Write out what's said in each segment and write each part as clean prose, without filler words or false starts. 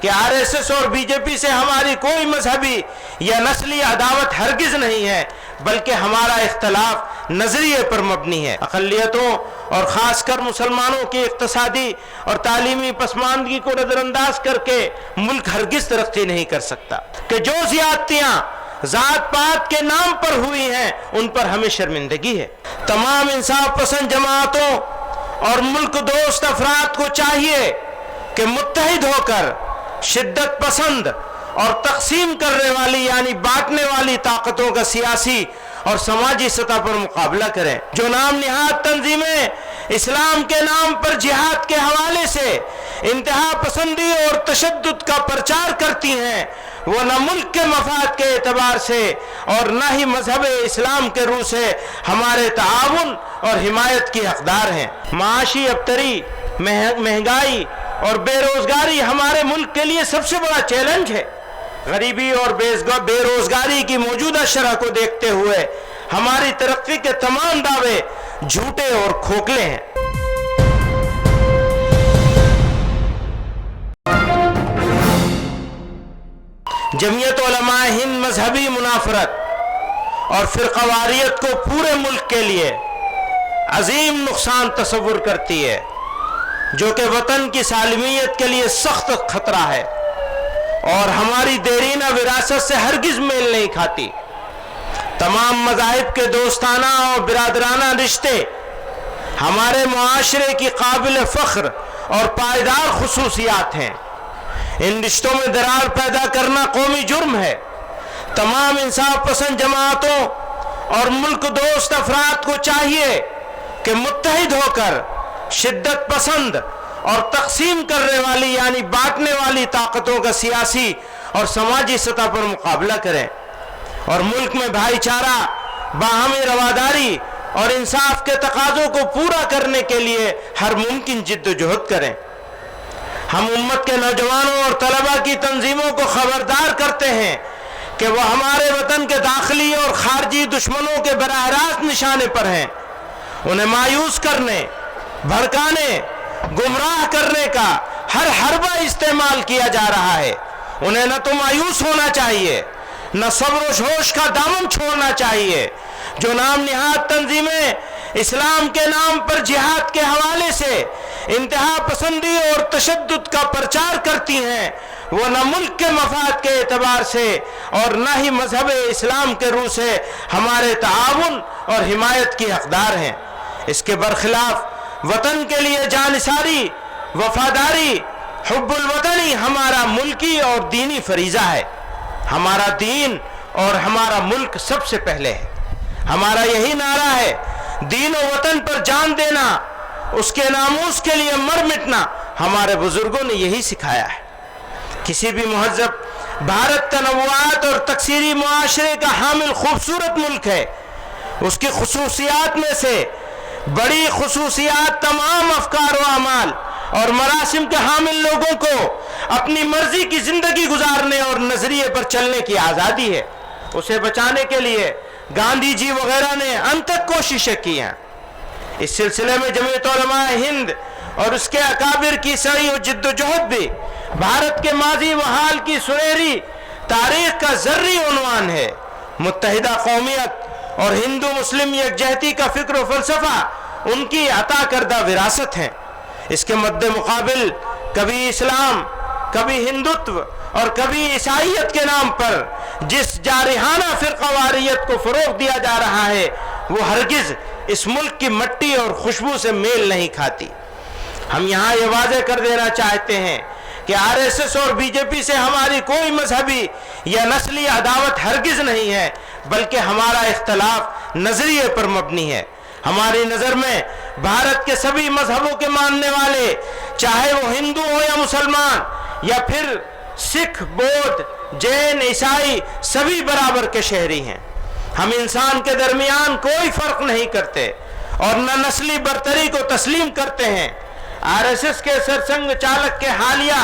کہ RSS اور BJP سے ہماری کوئی مذہبی یا نسلی عداوت ہرگز نہیں ہے، بلکہ ہمارا اختلاف نظریے پر مبنی ہے۔ اقلیتوں اور خاص کر مسلمانوں کی اقتصادی اور تعلیمی پسماندگی کو نظر انداز کر کے ملک ہرگز ترقی نہیں کر سکتا، کہ جو زیادتیاں ذات پات کے نام پر ہوئی ہیں ان پر ہمیں شرمندگی ہے۔ تمام انصاف پسند جماعتوں اور ملک دوست افراد کو چاہیے کہ متحد ہو کر شدت پسند اور تقسیم کرنے والی یعنی بانٹنے والی طاقتوں کا سیاسی اور سماجی سطح پر مقابلہ کریں۔ جو نام نہاد تنظیمیں اسلام کے نام پر جہاد کے حوالے سے انتہا پسندی اور تشدد کا پرچار کرتی ہیں، وہ نہ ملک کے مفاد کے اعتبار سے اور نہ ہی مذہب اسلام کے روح سے ہمارے تعاون اور حمایت کی حقدار ہیں۔ معاشی ابتری، مہنگائی اور بے روزگاری ہمارے ملک کے لیے سب سے بڑا چیلنج ہے۔ غریبی اور بے روزگاری کی موجودہ شرح کو دیکھتے ہوئے ہماری ترقی کے تمام دعوے جھوٹے اور کھوکھلے ہیں۔ جمعیت علماء ہند مذہبی منافرت اور فرقہ واریت کو پورے ملک کے لیے عظیم نقصان تصور کرتی ہے، جو کہ وطن کی سالمیت کے لیے سخت خطرہ ہے اور ہماری دیرینہ وراثت سے ہرگز میل نہیں کھاتی۔ تمام مذاہب کے دوستانہ اور برادرانہ رشتے ہمارے معاشرے کی قابل فخر اور پائیدار خصوصیات ہیں۔ ان رشتوں میں درار پیدا کرنا قومی جرم ہے۔ تمام انصاف پسند جماعتوں اور ملک دوست افراد کو چاہیے کہ متحد ہو کر شدت پسند اور تقسیم کرنے والی یعنی بانٹنے والی طاقتوں کا سیاسی اور سماجی سطح پر مقابلہ کریں اور ملک میں بھائی چارہ، باہمی رواداری اور انصاف کے تقاضوں کو پورا کرنے کے لیے ہر ممکن جد و جہد کریں۔ ہم امت کے نوجوانوں اور طلباء کی تنظیموں کو خبردار کرتے ہیں کہ وہ ہمارے وطن کے داخلی اور خارجی دشمنوں کے براہ راست نشانے پر ہیں۔ انہیں مایوس کرنے، بھڑکانے، گمراہ کرنے کا ہر حربہ استعمال کیا جا رہا ہے۔ انہیں نہ تو مایوس ہونا چاہیے، نہ صبر و جوش کا دامن چھوڑنا چاہیے۔ جو نام نہاد تنظیمیں اسلام کے نام پر جہاد کے حوالے سے انتہا پسندی اور تشدد کا پرچار کرتی ہیں، وہ نہ ملک کے مفاد کے اعتبار سے اور نہ ہی مذہب اسلام کے روح سے ہمارے تعاون اور حمایت کی حقدار ہیں۔ اس کے برخلاف وطن کے لیے جانثاری، وفاداری، حب الوطنی ہمارا ملکی اور دینی فریضہ ہے۔ ہمارا دین اور ہمارا ملک سب سے پہلے ہے۔ ہمارا یہی نعرہ ہے، دین و وطن پر جان دینا، اس کے ناموس کے لیے مر مٹنا۔ ہمارے بزرگوں نے یہی سکھایا ہے۔ کسی بھی مہذب بھارت تنوعات اور تکثیری معاشرے کا حامل خوبصورت ملک ہے۔ اس کی خصوصیات میں سے بڑی خصوصیات تمام افکار و اعمال اور مراسم کے حامل لوگوں کو اپنی مرضی کی زندگی گزارنے اور نظریے پر چلنے کی آزادی ہے۔ اسے بچانے کے لیے گاندھی جی وغیرہ نے انتھک کوششیں کی ہیں۔ اس سلسلے میں جمعیت علماء ہند اور اس کے اکابر کی سعی و جد و جہد بھی بھارت کے ماضی و حال کی سنہری تاریخ کا ذری عنوان ہے۔ متحدہ قومیت اور ہندو مسلم یکجہتی کا فکر و فلسفہ ان کی عطا کردہ وراثت ہیں۔ اس کے مد مقابل کبھی اسلام، کبھی ہندوتو اور کبھی عیسائیت کے نام پر جس جارحانہ فرقہ واریت کو فروغ دیا جا رہا ہے، وہ ہرگز اس ملک کی مٹی اور خوشبو سے میل نہیں کھاتی۔ ہم یہاں یہ واضح کر دینا چاہتے ہیں کہ RSS اور BJP سے ہماری کوئی مذہبی یا نسلی عداوت ہرگز نہیں ہے، بلکہ ہمارا اختلاف نظریے پر مبنی ہے۔ ہماری نظر میں بھارت کے سبھی مذہبوں کے ماننے والے، چاہے وہ ہندو ہو یا مسلمان یا پھر سکھ، بودھ، جین، عیسائی، سبھی برابر کے شہری ہیں۔ ہم انسان کے درمیان کوئی فرق نہیں کرتے اور نہ نسلی برتری کو تسلیم کرتے ہیں۔ RSS کے سرسنگ چالک کے حالیہ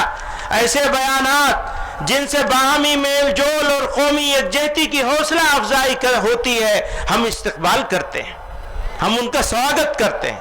ایسے بیانات جن سے باہمی میل جول اور قومی یکجہتی کی حوصلہ افزائی ہوتی ہے، ہم استقبال کرتے ہیں، ہم ان کا سواگت کرتے ہیں۔